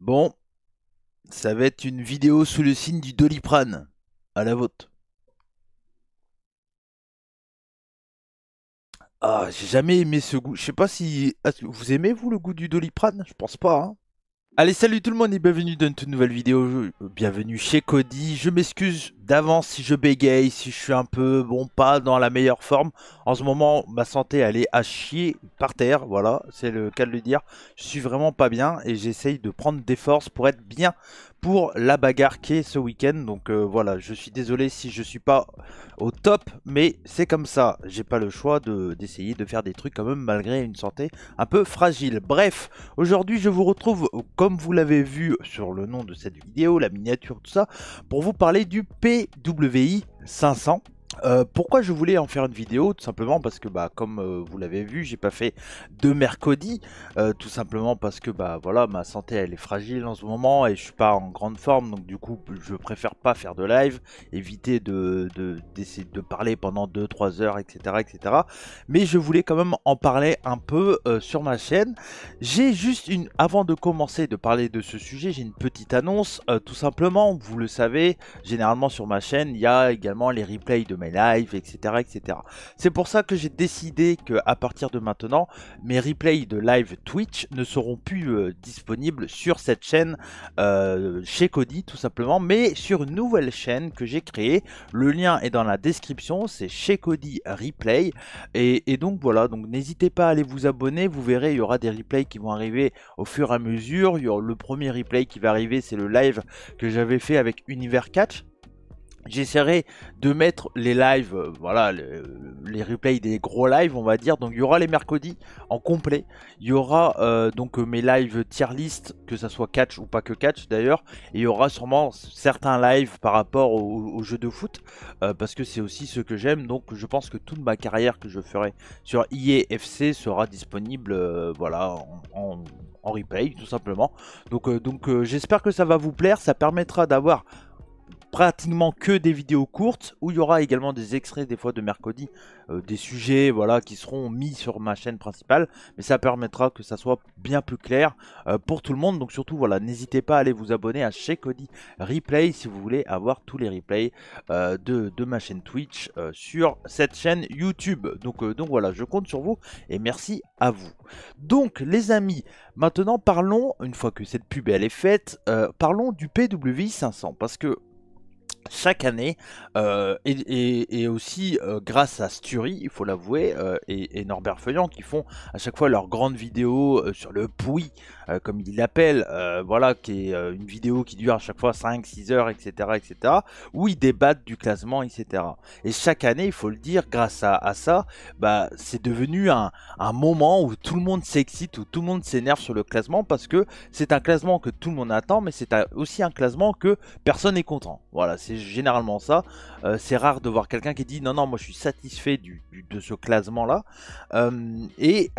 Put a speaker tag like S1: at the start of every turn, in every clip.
S1: Bon, ça va être une vidéo sous le signe du Doliprane. À la vôtre. Ah, j'ai jamais aimé ce goût. Je sais pas si... est-ce que vous aimez, vous, le goût du Doliprane? Je pense pas, hein. Allez, salut tout le monde et bienvenue dans une toute nouvelle vidéo. Bienvenue chez Cody. Je m'excuse d'avance si je bégaye, si je suis un peu, bon, pas dans la meilleure forme. En ce moment, ma santé, elle est à chier par terre, voilà, c'est le cas de le dire. Je suis vraiment pas bien et j'essaye de prendre des forces pour être bien pour la bagarre qui est ce week-end. Donc voilà, je suis désolé si je suis pas au top, mais c'est comme ça. J'ai pas le choix d'essayer de faire des trucs quand même malgré une santé un peu fragile. Bref, aujourd'hui je vous retrouve, comme vous l'avez vu sur le nom de cette vidéo, la miniature, tout ça, pour vous parler du PWI 500. Pourquoi je voulais en faire une vidéo? Tout simplement parce que comme vous l'avez vu, j'ai pas fait de mercredi, tout simplement parce que voilà, ma santé elle est fragile en ce moment et je suis pas en grande forme, donc du coup je préfère pas faire de live, éviter d'essayer de parler pendant 2-3 heures, etc. Mais je voulais quand même en parler un peu sur ma chaîne. J'ai juste avant de commencer de parler de ce sujet, j'ai une petite annonce. Tout simplement, vous le savez, généralement sur ma chaîne, il y a également les replays de mes lives, etc. C'est pour ça que j'ai décidé qu'à partir de maintenant, mes replays de live Twitch ne seront plus disponibles sur cette chaîne chez Cody, tout simplement, mais sur une nouvelle chaîne que j'ai créée. Le lien est dans la description, c'est chez Cody Replay. Et donc voilà, donc n'hésitez pas à aller vous abonner, vous verrez, il y aura des replays qui vont arriver au fur et à mesure. Le premier replay qui va arriver, c'est le live que j'avais fait avec Univers Catch. J'essaierai de mettre les lives, voilà, les replays des gros lives, on va dire. Donc il y aura les mercredis en complet. Il y aura donc mes lives tier list, que ça soit catch ou pas que catch d'ailleurs. Et il y aura sûrement certains lives par rapport au jeu de foot, parce que c'est aussi ce que j'aime. Donc je pense que toute ma carrière que je ferai sur EA FC sera disponible, voilà, en replay tout simplement. Donc j'espère que ça va vous plaire. Ça permettra d'avoir pratiquement que des vidéos courtes où il y aura également des extraits des fois de mercredi, des sujets voilà qui seront mis sur ma chaîne principale, mais ça permettra que ça soit bien plus clair pour tout le monde. Donc surtout voilà, n'hésitez pas à aller vous abonner à chez Cody Replay si vous voulez avoir tous les replays de ma chaîne Twitch sur cette chaîne YouTube. Donc voilà, je compte sur vous et merci à vous. Donc les amis, maintenant parlons, une fois que cette pub elle est faite, parlons du PWI 500 parce que chaque année, et aussi grâce à Sturi, il faut l'avouer, et Norbert Feuillant qui font à chaque fois leurs grandes vidéos sur le PWI, comme ils l'appellent, voilà, qui est une vidéo qui dure à chaque fois 5-6 heures, etc., où ils débattent du classement, etc. Et chaque année, il faut le dire, grâce à ça, c'est devenu un moment où tout le monde s'excite, où tout le monde s'énerve sur le classement, parce que c'est un classement que tout le monde attend, mais c'est aussi un classement que personne n'est content. Voilà, c'est généralement ça. C'est rare de voir quelqu'un qui dit non, non, moi je suis satisfait de ce classement-là. Et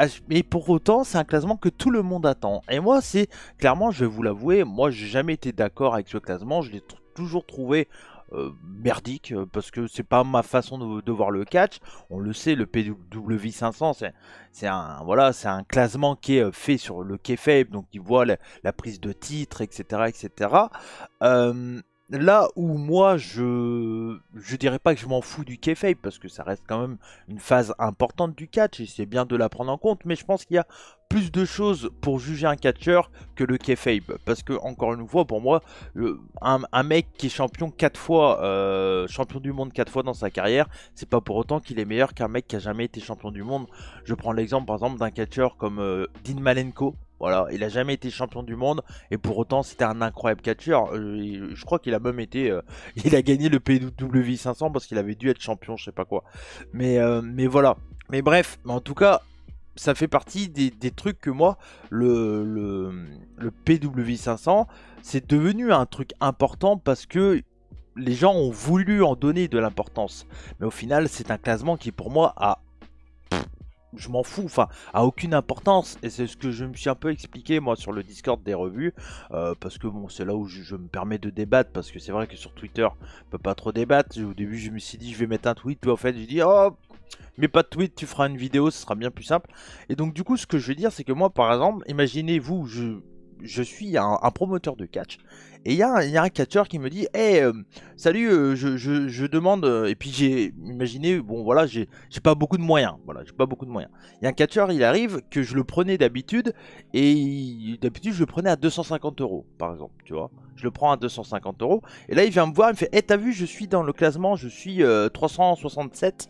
S1: pour autant, c'est un classement que tout le monde attend. Et moi, c'est clairement, je vais vous l'avouer, moi j'ai jamais été d'accord avec ce classement. Je l'ai toujours trouvé merdique parce que c'est pas ma façon de voir le catch. On le sait, le PW 500 c'est un voilà, c'est un classement qui est fait sur le kayfabe, donc il voit la prise de titre, etc. Là où moi je dirais pas que je m'en fous du kayfabe parce que ça reste quand même une phase importante du catch et c'est bien de la prendre en compte, mais je pense qu'il y a plus de choses pour juger un catcheur que le kayfabe, parce que encore une fois pour moi un mec qui est champion 4 fois, champion du monde 4 fois dans sa carrière, c'est pas pour autant qu'il est meilleur qu'un mec qui a jamais été champion du monde. Je prends l'exemple par exemple d'un catcheur comme Dean Malenko. Voilà, il a jamais été champion du monde et pour autant c'était un incroyable catcheur. Je crois qu'il a même été, il a gagné le PW 500 parce qu'il avait dû être champion, je sais pas quoi. Mais voilà. Mais bref, en tout cas, ça fait partie des trucs que moi, le PW 500, c'est devenu un truc important parce que les gens ont voulu en donner de l'importance. Mais au final, c'est un classement qui pour moi a, je m'en fous, enfin, a aucune importance. Et c'est ce que je me suis un peu expliqué moi sur le Discord des revues, parce que bon, c'est là où je me permets de débattre, parce que c'est vrai que sur Twitter, on peut pas trop débattre. Au début, je me suis dit, je vais mettre un tweet, puis en fait, j'ai dit, oh, mais pas de tweet, tu feras une vidéo, ce sera bien plus simple. Et donc du coup, ce que je veux dire, c'est que moi, par exemple, imaginez-vous, je suis un promoteur de catch. Et il y a un catcheur qui me dit hey, salut, je demande. Et puis j'ai imaginé, bon voilà, j'ai pas beaucoup de moyens. Voilà, j'ai pas beaucoup de moyens. Il y a un catcheur, il arrive que je le prenais d'habitude. Et d'habitude, je le prenais à 250 € par exemple. Tu vois, je le prends à 250 €. Et là, il vient me voir, il me fait hey, t'as vu, je suis dans le classement, je suis 367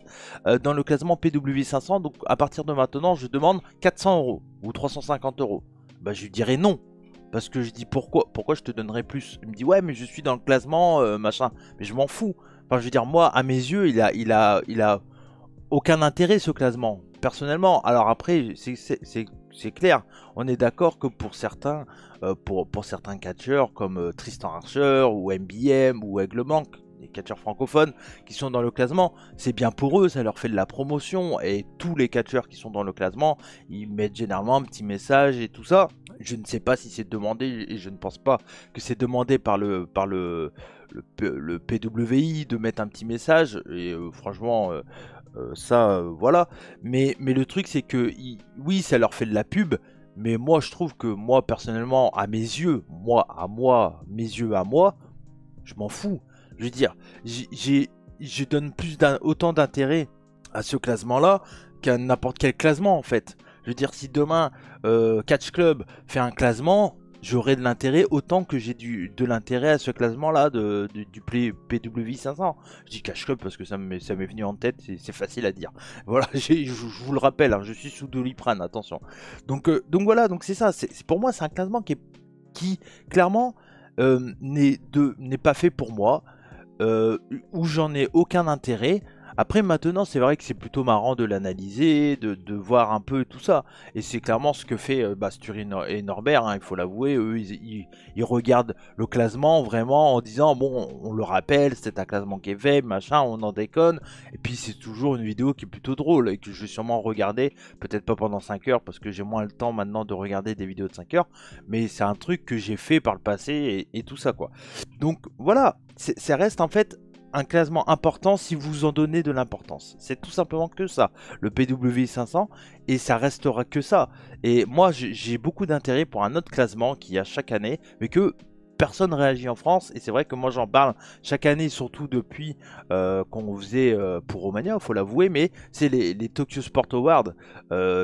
S1: dans le classement PW500. Donc à partir de maintenant, je demande 400 € ou 350 €. Bah, je lui dirais non. Parce que je dis pourquoi je te donnerais plus. Il me dit ouais mais je suis dans le classement machin. Mais je m'en fous. Enfin je veux dire moi à mes yeux il a aucun intérêt ce classement. Personnellement. Alors après c'est clair. On est d'accord que pour certains pour certains catcheurs comme Tristan Archer ou MBM ou Aiglemanque, les catcheurs francophones qui sont dans le classement, c'est bien pour eux, ça leur fait de la promotion. Et tous les catcheurs qui sont dans le classement, ils mettent généralement un petit message et tout ça. Je ne sais pas si c'est demandé et je ne pense pas que c'est demandé par le PWI de mettre un petit message. Et franchement, ça, voilà. Mais le truc, c'est que oui, ça leur fait de la pub. Mais moi, je trouve que moi, personnellement, à mes yeux, mes yeux à moi, je m'en fous. Je veux dire, je donne autant d'intérêt à ce classement-là qu'à n'importe quel classement en fait. Je veux dire, si demain Catch Club fait un classement, j'aurai de l'intérêt autant que j'ai de l'intérêt à ce classement-là du PW 500. Je dis Catch Club parce que ça m'est venu en tête, c'est facile à dire. Voilà, je vous le rappelle, hein, je suis sous Doliprane, attention. Donc voilà, donc c'est ça. Pour moi, c'est un classement qui clairement n'est pas fait pour moi. Où j'en ai aucun intérêt. Après maintenant c'est vrai que c'est plutôt marrant de l'analyser, de voir un peu tout ça. Et c'est clairement ce que fait Sturin et Norbert, hein, il faut l'avouer. Eux ils regardent le classement vraiment en disant bon on le rappelle, c'est un classement qui est fait, machin, on en déconne. Et puis c'est toujours une vidéo qui est plutôt drôle et que je vais sûrement regarder, peut-être pas pendant 5 heures parce que j'ai moins le temps maintenant de regarder des vidéos de 5 heures. Mais c'est un truc que j'ai fait par le passé et tout ça quoi. Donc voilà, ça reste en fait un classement important si vous en donnez de l'importance. C'est tout simplement que ça, le PW 500, et ça restera que ça. Et moi, j'ai beaucoup d'intérêt pour un autre classement qui a chaque année, mais que personne réagit en France. Et c'est vrai que moi j'en parle chaque année, surtout depuis qu'on faisait pour Romania, il faut l'avouer, mais c'est les Tokyo Sport Awards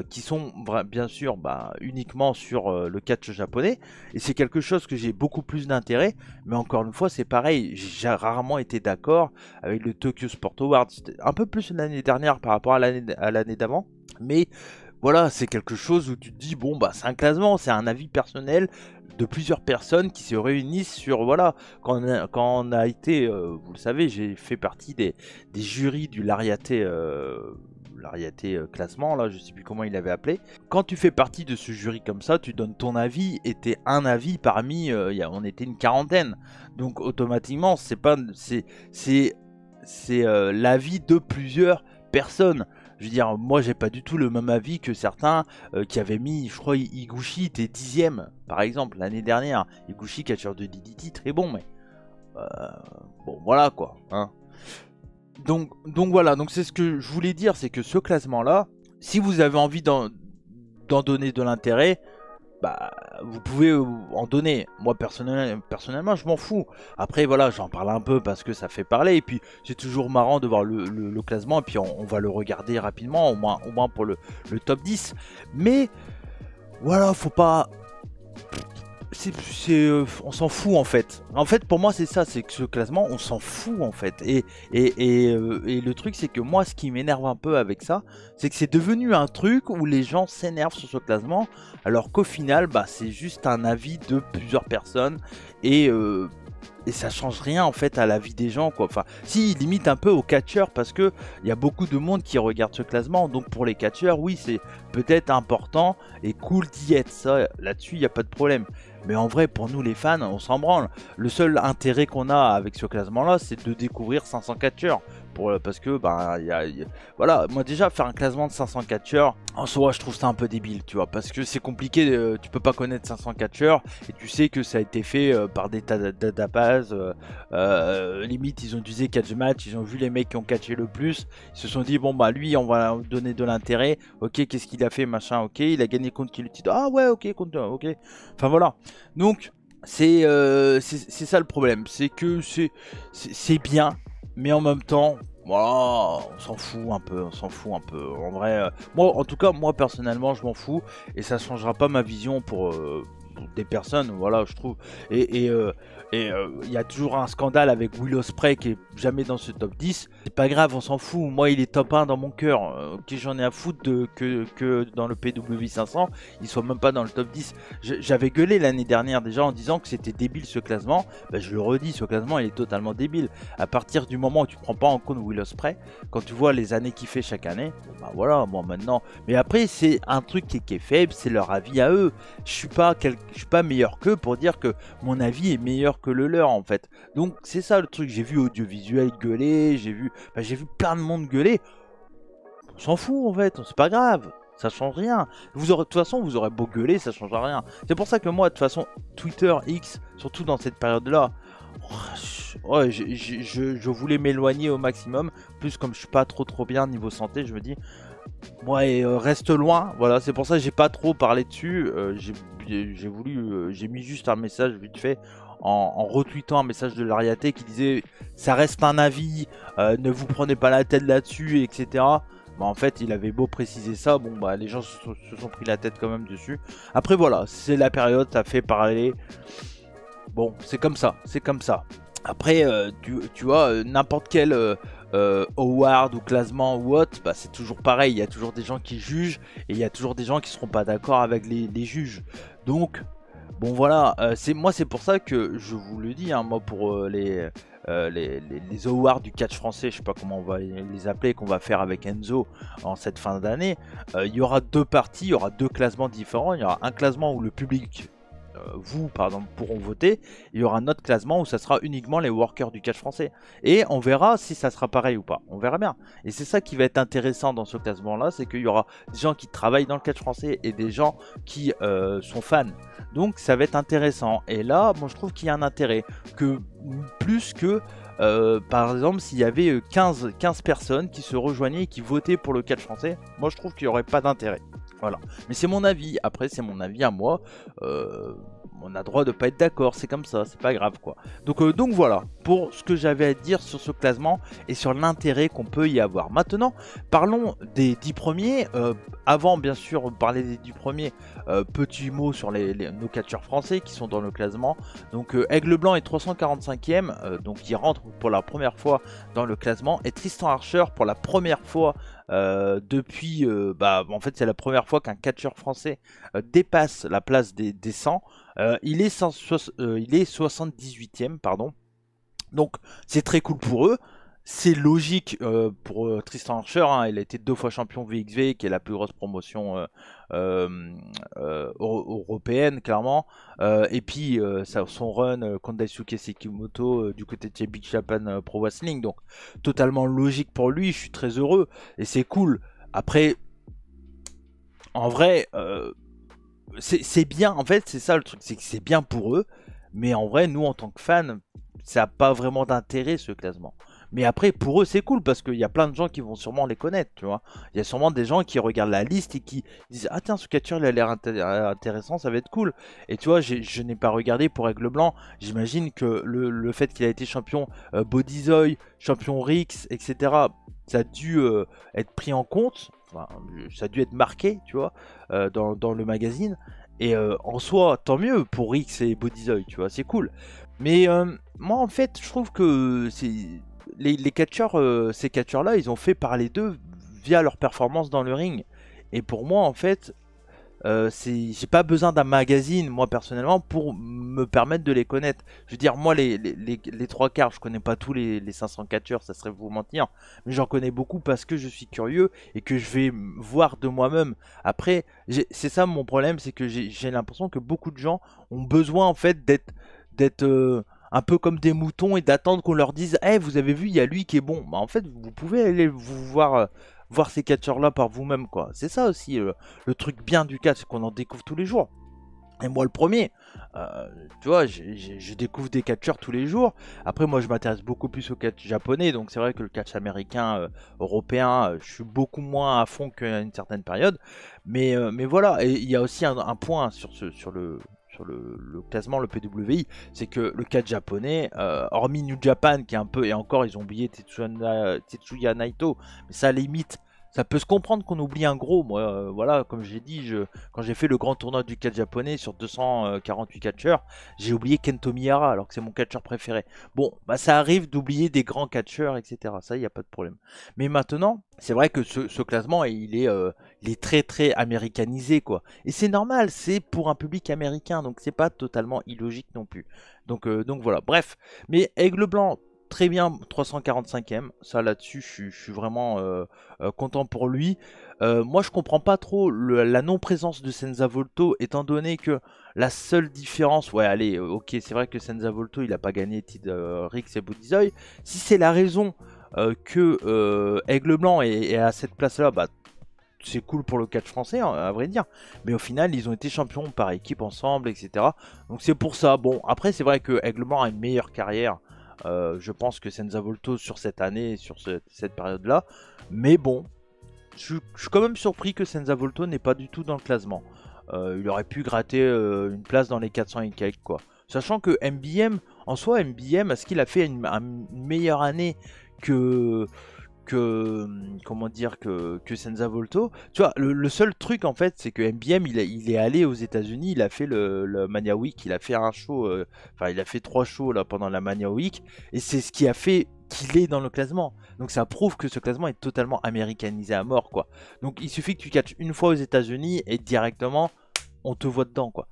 S1: qui sont bien sûr uniquement sur le catch japonais. Et c'est quelque chose que j'ai beaucoup plus d'intérêt. Mais encore une fois, c'est pareil, j'ai rarement été d'accord avec le Tokyo Sport Awards. C'était un peu plus l'année dernière par rapport à l'année d'avant. Mais voilà, c'est quelque chose où tu te dis, bon, c'est un classement, c'est un avis personnel de plusieurs personnes qui se réunissent sur, voilà, quand on a été, vous le savez, j'ai fait partie des jurys du Lariaté classement, là, je sais plus comment il avait appelé. Quand tu fais partie de ce jury comme ça, tu donnes ton avis et t'es un avis parmi, on était une quarantaine. Donc automatiquement, c'est l'avis de plusieurs personnes. Je veux dire, moi j'ai pas du tout le même avis que certains qui avaient mis, je crois, Higuchi était 10ème par exemple l'année dernière. Higuchi, catcheur de DDT, très bon, mais bon voilà quoi. Hein. Donc voilà, donc c'est ce que je voulais dire, c'est que ce classement là, si vous avez envie d'en donner de l'intérêt, vous pouvez en donner. Moi personnellement je m'en fous. Après voilà, j'en parle un peu parce que ça fait parler. Et puis c'est toujours marrant de voir le classement. Et puis on va le regarder rapidement, au moins pour le top 10. Mais voilà, faut pas... on s'en fout en fait. En fait pour moi c'est ça, c'est que ce classement on s'en fout en fait. Et le truc c'est que moi ce qui m'énerve un peu avec ça, c'est que c'est devenu un truc où les gens s'énervent sur ce classement, alors qu'au final c'est juste un avis de plusieurs personnes et ça change rien en fait à la vie des gens quoi. Enfin si, limite un peu aux catcheurs parce que il y a beaucoup de monde qui regarde ce classement, donc pour les catcheurs oui c'est peut-être important et cool d'y être, ça là-dessus il n'y a pas de problème. Mais en vrai pour nous les fans on s'en branle. Le seul intérêt qu'on a avec ce classement là c'est de découvrir 500 catcheurs. parce que bah voilà, moi déjà faire un classement de 500 catcheurs en soi je trouve ça un peu débile, tu vois, parce que c'est compliqué, tu peux pas connaître 500 catcheurs et tu sais que ça a été fait par des tas d'adapaz, limite ils ont utilisé catch match, ils ont vu les mecs qui ont catché le plus, ils se sont dit bon bah lui on va donner de l'intérêt, ok qu'est-ce qu'il a fait machin, ok il a gagné contre qui le titre, ah ouais ok contre ok, enfin voilà, donc c'est ça le problème, c'est que c'est bien, mais en même temps, voilà, on s'en fout un peu, on s'en fout un peu. En vrai, moi, en tout cas, moi personnellement, je m'en fous et ça changera pas ma vision pour des personnes, voilà, je trouve. Et il y a toujours un scandale avec Will Ospreay qui est jamais dans ce top 10. C'est pas grave, on s'en fout. Moi, il est top 1 dans mon cœur. Ok, j'en ai à foutre que dans le PW 500, il soit même pas dans le top 10. J'avais gueulé l'année dernière déjà en disant que c'était débile ce classement. Bah, je le redis, ce classement il est totalement débile. À partir du moment où tu prends pas en compte Will Ospreay, quand tu vois les années qu'il fait chaque année, bon, bah voilà, moi maintenant. Mais après, c'est un truc qui est faible, c'est leur avis à eux. Je suis pas meilleur qu'eux pour dire que mon avis est meilleur que le leur en fait. Donc c'est ça le truc. J'ai vu audiovisuel gueuler, j'ai vu plein de monde gueuler. On s'en fout en fait, c'est pas grave. Ça change rien. De toute façon, vous aurez beau gueuler, ça change rien. C'est pour ça que moi, de toute façon, Twitter, X, surtout dans cette période-là, ouais, je voulais m'éloigner au maximum. Plus comme je suis pas trop bien niveau santé, je me dis, ouais, reste loin. Voilà, c'est pour ça que j'ai pas trop parlé dessus. J'ai mis juste un message vite fait en retweetant un message de l'Ariaté qui disait ça reste un avis, ne vous prenez pas la tête là-dessus, etc. Bah, en fait, il avait beau préciser ça, bon bah les gens se sont pris la tête quand même dessus. Après voilà, c'est la période, ça fait parler. Bon, c'est comme ça, c'est comme ça. Après, tu vois, n'importe quel award ou classement ou autre, bah, c'est toujours pareil. Il y a toujours des gens qui jugent et il y a toujours des gens qui seront pas d'accord avec les juges. Donc, bon voilà, moi c'est pour ça que je vous le dis, hein, moi pour les awards du catch français, je sais pas comment on va les appeler, qu'on va faire avec Enzo en cette fin d'année, il y aura deux parties, il y aura deux classements différents. Il y aura un classement où le public, vous par exemple, pourront voter. Il y aura un autre classement où ça sera uniquement les workers du catch français. Et on verra si ça sera pareil ou pas. On verra bien. Et c'est ça qui va être intéressant dans ce classement-là, c'est qu'il y aura des gens qui travaillent dans le catch français et des gens qui sont fans. Donc ça va être intéressant. Et là, moi je trouve qu'il y a un intérêt. Que plus que... par exemple, s'il y avait 15 personnes qui se rejoignaient et qui votaient pour le catch français, moi je trouve qu'il n'y aurait pas d'intérêt. Voilà. Mais c'est mon avis. Après, c'est mon avis à moi. On a droit de pas être d'accord. C'est comme ça. C'est pas grave, quoi. Donc voilà. Pour ce que j'avais à dire sur ce classement et sur l'intérêt qu'on peut y avoir. Maintenant, parlons des 10 premiers. Avant, bien sûr, parler des 10 premiers. Petit mot sur nos catcheurs français qui sont dans le classement. Donc, Aigle Blanc est 345e. Donc, il rentre pour la première fois dans le classement. Et Tristan Archer, pour la première fois depuis, en fait c'est la première fois qu'un catcheur français dépasse la place des 100. Il est 78e, pardon. Donc c'est très cool pour eux. C'est logique pour Tristan Archer, hein. Il a été 2 fois champion VXV, qui est la plus grosse promotion européenne, clairement. Et puis son run contre Daisuke Sekimoto du côté de Big Japan Pro Wrestling. Donc totalement logique pour lui, je suis très heureux. Et c'est cool. Après, en vrai, c'est bien. En fait, c'est ça le truc, c'est que c'est bien pour eux. Mais en vrai, nous, en tant que fans, ça n'a pas vraiment d'intérêt, ce classement. Mais après, pour eux, c'est cool parce qu'il y a plein de gens qui vont sûrement les connaître, tu vois. Il y a sûrement des gens qui regardent la liste et qui disent « Ah tiens, ce catcheur, il a l'air intéressant, ça va être cool. » Et tu vois, je n'ai pas regardé pour Aigle Blanc. J'imagine que le fait qu'il a été champion Bodyzoy, champion Rix, etc., ça a dû être pris en compte. Enfin, ça a dû être marqué, tu vois, dans le magazine. Et en soi, tant mieux pour Rix et Bodyzoy, tu vois, c'est cool. Mais moi, en fait, je trouve que les catcheurs, ces catcheurs-là, ils ont fait parler d'eux via leur performance dans le ring. Et pour moi, en fait, j'ai pas besoin d'un magazine, moi personnellement, pour me permettre de les connaître. Je veux dire, moi, les 3 quarts, je connais pas tous les 500 catcheurs, ça serait vous mentir. Mais j'en connais beaucoup parce que je suis curieux et que je vais voir de moi-même. Après, c'est ça mon problème, c'est que j'ai l'impression que beaucoup de gens ont besoin, en fait, d'être un peu comme des moutons et d'attendre qu'on leur dise hey, vous avez vu, il y a lui qui est bon. Bah, en fait, vous pouvez aller vous voir, voir ces catcheurs-là par vous-même, quoi. C'est ça aussi le truc bien du catch, c'est qu'on en découvre tous les jours. Et moi le premier, tu vois, je découvre des catcheurs tous les jours. Après moi je m'intéresse beaucoup plus au catch japonais, donc c'est vrai que le catch américain, européen, je suis beaucoup moins à fond qu'à une certaine période. Mais voilà, et il y a aussi un point sur le classement, le PWI, c'est que le catch japonais, hormis New Japan qui est un peu, et encore ils ont oublié Tetsuya Naito, mais ça limite. Ça peut se comprendre qu'on oublie un gros. Moi, voilà, comme j'ai dit, quand j'ai fait le grand tournoi du catch japonais sur 248 catcheurs, j'ai oublié Kento Miyara alors que c'est mon catcheur préféré. Bon, bah ça arrive d'oublier des grands catcheurs, etc. Ça, il n'y a pas de problème. Mais maintenant, c'est vrai que ce classement, il est très très américanisé, quoi. Et c'est normal, c'est pour un public américain, donc c'est pas totalement illogique non plus. Donc voilà, bref. Mais Aigle Blanc, très bien, 345e. Ça là-dessus, je suis vraiment content pour lui. Moi, je comprends pas trop la non-présence de Senza Volto, étant donné que la seule différence, ouais, allez, ok, c'est vrai que Senza Volto, il a pas gagné titre Rix et Budizoy. Si c'est la raison que Aigle Blanc est à cette place-là, bah c'est cool pour le catch français, hein, à vrai dire. Mais au final, ils ont été champions par équipe ensemble, etc. Donc c'est pour ça. Bon, après, c'est vrai que Aigle Blanc a une meilleure carrière. Je pense que Senza Volto sur cette année, sur cette période-là. Mais bon, je suis quand même surpris que Senza Volto n'est pas du tout dans le classement. Il aurait pu gratter une place dans les 400 et quelques, quoi. Sachant que MBM, en soi, MBM, est-ce qu'il a fait une meilleure année que comment dire que Senza Volto? Tu vois, le seul truc en fait, c'est que MBM il est allé aux États-Unis, il a fait le Mania Week, il a fait un show, enfin il a fait 3 shows là pendant la Mania Week, et c'est ce qui a fait qu'il est dans le classement. Donc ça prouve que ce classement est totalement américanisé à mort, quoi. Donc il suffit que tu catches une fois aux États-Unis et directement on te voit dedans, quoi.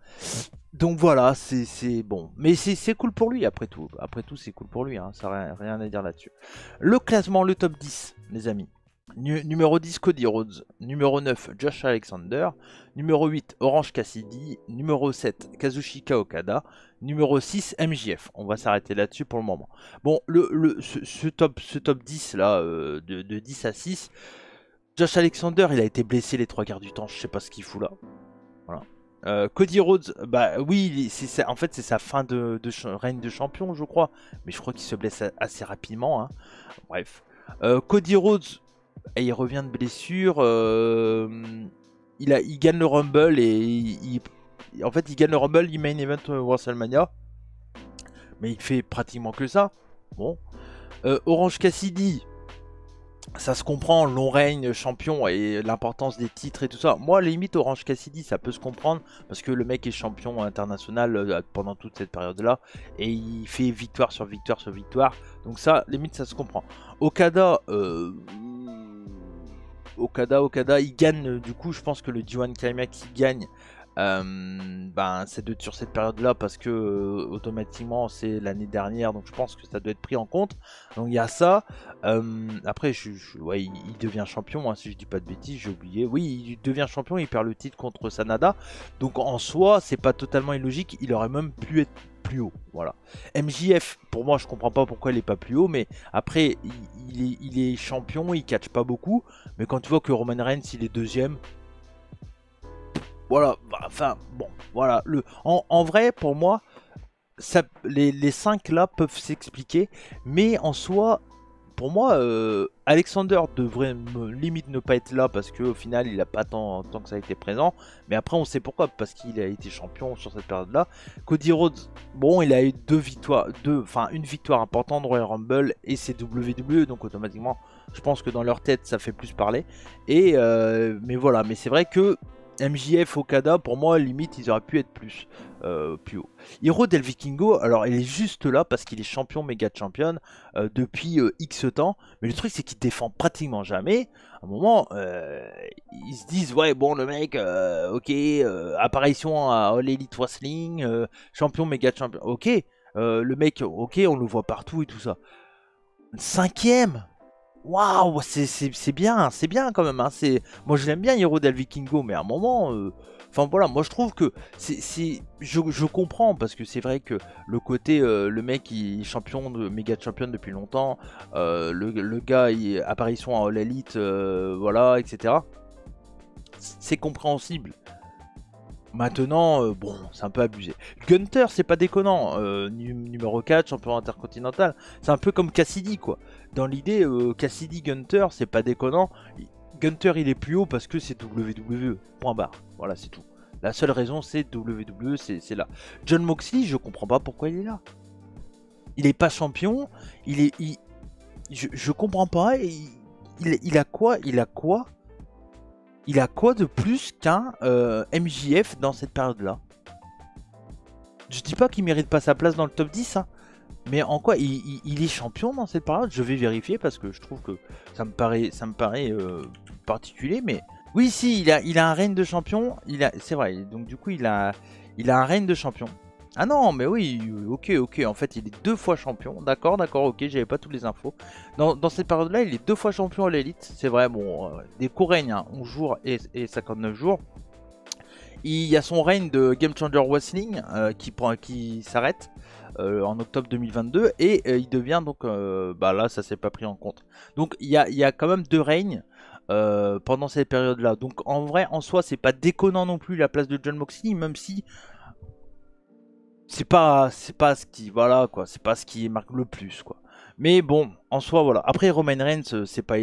S1: Donc voilà, c'est bon. Mais c'est cool pour lui après tout. Après tout, c'est cool pour lui, hein. Ça rien à dire là-dessus. Le classement, le top 10, les amis. Numéro 10, Cody Rhodes. Numéro 9, Josh Alexander. Numéro 8, Orange Cassidy. Numéro 7, Kazuchika Okada. Numéro 6, MJF. On va s'arrêter là-dessus pour le moment. Bon, ce top 10 là, de 10 à 6, Josh Alexander, il a été blessé les 3 quarts du temps. Je sais pas ce qu'il fout là. Voilà. Cody Rhodes, bah oui, en fait c'est sa fin de règne de champion, je crois. Mais je crois qu'il se blesse assez rapidement, hein. Bref. Cody Rhodes, il revient de blessure. Il gagne le Rumble et en fait il gagne le Rumble, il main event WrestleMania. Mais il fait pratiquement que ça. Bon. Orange Cassidy, ça se comprend, long règne, champion et l'importance des titres et tout ça. Moi, limite, Orange Cassidy, ça peut se comprendre parce que le mec est champion international pendant toute cette période-là et il fait victoire sur victoire sur victoire. Donc ça, limite, ça se comprend. Okada, Okada, il gagne. Du coup, je pense que le G1 Climax, il gagne. Ben, c'est sur cette période-là parce que automatiquement c'est l'année dernière, donc je pense que ça doit être pris en compte. Donc il y a ça. Après, ouais, il devient champion, hein, si je dis pas de bêtises, j'ai oublié. Oui, il devient champion, il perd le titre contre Sanada. Donc en soi, c'est pas totalement illogique. Il aurait même pu être plus haut. Voilà. MJF, pour moi, je comprends pas pourquoi il est pas plus haut, mais après, il est champion, il catch pas beaucoup. Mais quand tu vois que Roman Reigns, il est deuxième. Voilà, enfin, bon, voilà. En vrai, pour moi, les 5 là peuvent s'expliquer, mais en soi, pour moi, Alexander devrait limite ne pas être là parce qu'au final, il n'a pas tant que ça a été présent. Mais après, on sait pourquoi, parce qu'il a été champion sur cette période-là. Cody Rhodes, bon, il a eu une victoire importante de Royal Rumble et c'est WWE, donc automatiquement, je pense que dans leur tête, ça fait plus parler. Mais voilà, mais c'est vrai que MJF, Okada, pour moi, limite, ils auraient pu être plus haut. Hiro Del Vikingo, alors il est juste là parce qu'il est champion, méga champion depuis X temps. Mais le truc, c'est qu'il défend pratiquement jamais. À un moment, ils se disent, ouais, bon, le mec, ok, apparition à All Elite Wrestling, champion, méga champion, ok. Le mec, ok, on le voit partout et tout ça. 5ème. waouh, c'est bien quand même. Hein. Moi, je l'aime bien, Hero del Vikingo, mais à un moment, enfin voilà, moi je trouve que je comprends parce que c'est vrai que le côté, le mec il est champion méga champion depuis longtemps, le gars il apparition en All Elite, voilà, etc. C'est compréhensible. Maintenant, bon, c'est un peu abusé. Gunter, c'est pas déconnant. Numéro 4, champion intercontinental. C'est un peu comme Cassidy, quoi. Dans l'idée, Cassidy, Gunter, c'est pas déconnant. Gunter, il est plus haut parce que c'est WWE. Point barre. Voilà, c'est tout. La seule raison, c'est WWE, c'est là. Jon Moxley, je comprends pas pourquoi il est là. Il est pas champion. Je comprends pas. Il a quoi? Il a quoi de plus qu'un MJF dans cette période-là? Je dis pas qu'il mérite pas sa place dans le top 10, hein, mais en quoi il est champion dans cette période? Je vais vérifier parce que je trouve que ça me paraît particulier, mais oui, si, il a un règne de champion, c'est vrai, donc du coup il a un règne de champion. Ah non, mais oui, ok, en fait il est 2 fois champion, d'accord, ok, j'avais pas toutes les infos. Dans cette période-là, il est 2 fois champion à l'élite, c'est vrai, bon, des courts règnes, hein, 11 jours et 59 jours. Il y a son règne de Game Changer Wrestling qui s'arrête en octobre 2022 et il devient donc, bah là ça s'est pas pris en compte. Donc il y a quand même 2 règnes pendant cette période-là. Donc en vrai, en soi, c'est pas déconnant non plus la place de Jon Moxley, même si c'est pas ce qui, voilà quoi, c'est pas ce qui marque le plus quoi. Mais bon, en soi voilà. Après Roman Reigns, c'est pas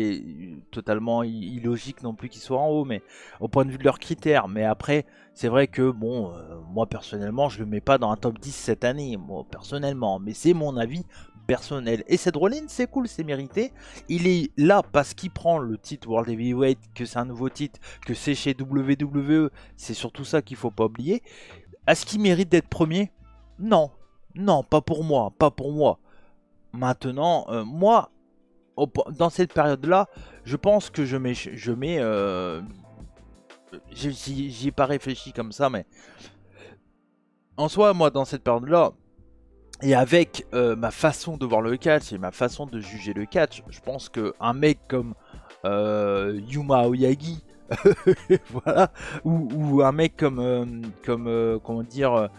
S1: totalement illogique non plus qu'il soit en haut, mais au point de vue de leurs critères. Mais après, c'est vrai que bon, moi personnellement, je le mets pas dans un top 10 cette année, moi personnellement. Mais c'est mon avis personnel. Et Seth Rollins, c'est cool, c'est mérité. Il est là parce qu'il prend le titre World Heavyweight, que c'est un nouveau titre, que c'est chez WWE. C'est surtout ça qu'il faut pas oublier. Est-ce qu'il mérite d'être premier? Non, non, pas pour moi, pas pour moi. Maintenant, moi, dans cette période-là, je pense que j'y ai pas réfléchi comme ça, mais en soi, moi, dans cette période-là, et avec ma façon de voir le catch et ma façon de juger le catch, je pense qu'un mec comme Yuma Aoyagi, voilà, ou un mec comme, comment dire,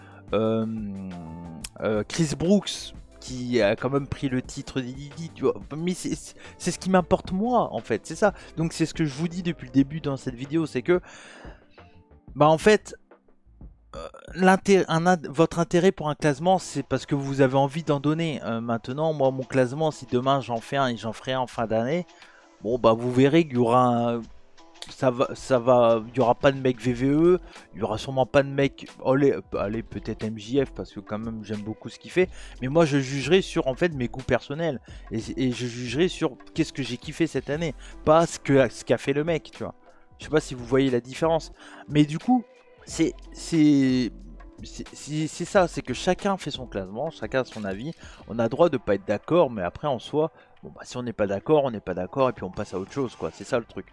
S1: Chris Brooks, qui a quand même pris le titre d'Ididi, tu vois. Mais c'est ce qui m'importe moi, en fait, c'est ça. Donc c'est ce que je vous dis depuis le début dans cette vidéo, c'est que, bah en fait, votre intérêt pour un classement, c'est parce que vous avez envie d'en donner. Maintenant, moi, mon classement, si demain j'en fais un et j'en ferai un en fin d'année, bon, bah vous verrez qu'il y aura il y aura pas de mec VVE, il y aura sûrement pas de mec, allez peut-être MJF parce que quand même j'aime beaucoup ce qu'il fait, mais moi je jugerai sur en fait mes goûts personnels et je jugerai sur qu'est-ce que j'ai kiffé cette année, pas ce qu'a fait le mec, tu vois. Je sais pas si vous voyez la différence, mais du coup c'est ça, c'est que chacun fait son classement, chacun a son avis, on a droit de pas être d'accord, mais après en soi, bon bah si on n'est pas d'accord, on n'est pas d'accord et puis on passe à autre chose quoi, c'est ça le truc.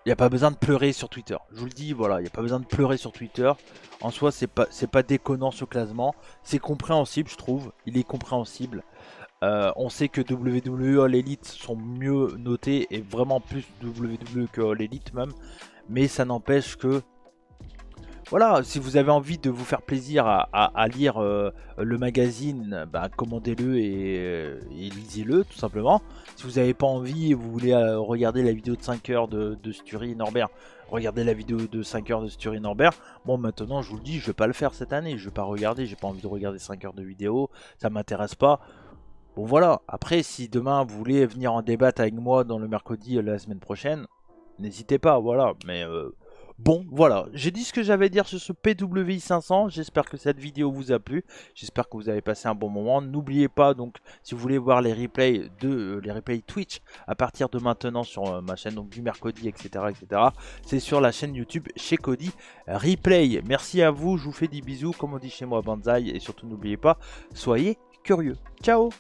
S1: Il n'y a pas besoin de pleurer sur Twitter. Je vous le dis, voilà, il n'y a pas besoin de pleurer sur Twitter. En soi, c'est pas déconnant ce classement. C'est compréhensible, je trouve. Il est compréhensible. On sait que WWE All Elite sont mieux notés et vraiment plus WWE que All Elite même. Mais ça n'empêche que voilà, si vous avez envie de vous faire plaisir à lire le magazine, bah, commandez-le et lisez-le tout simplement. Si vous n'avez pas envie et vous voulez regarder la vidéo de 5 heures de Stury et Norbert, regardez la vidéo de 5 heures de Stury et Norbert. Bon, maintenant je vous le dis, je vais pas le faire cette année, je vais pas regarder, j'ai pas envie de regarder 5 heures de vidéo, ça m'intéresse pas. Bon voilà, après si demain vous voulez venir en débattre avec moi dans le mercredi la semaine prochaine, n'hésitez pas, voilà, mais... Bon, voilà, j'ai dit ce que j'avais à dire sur ce PWI 500, j'espère que cette vidéo vous a plu, j'espère que vous avez passé un bon moment. N'oubliez pas, donc, si vous voulez voir les replays Twitch à partir de maintenant sur ma chaîne, donc du mercredi, etc., c'est sur la chaîne YouTube chez Cody Replay. Merci à vous, je vous fais des bisous, comme on dit chez moi, Banzai, et surtout n'oubliez pas, soyez curieux. Ciao!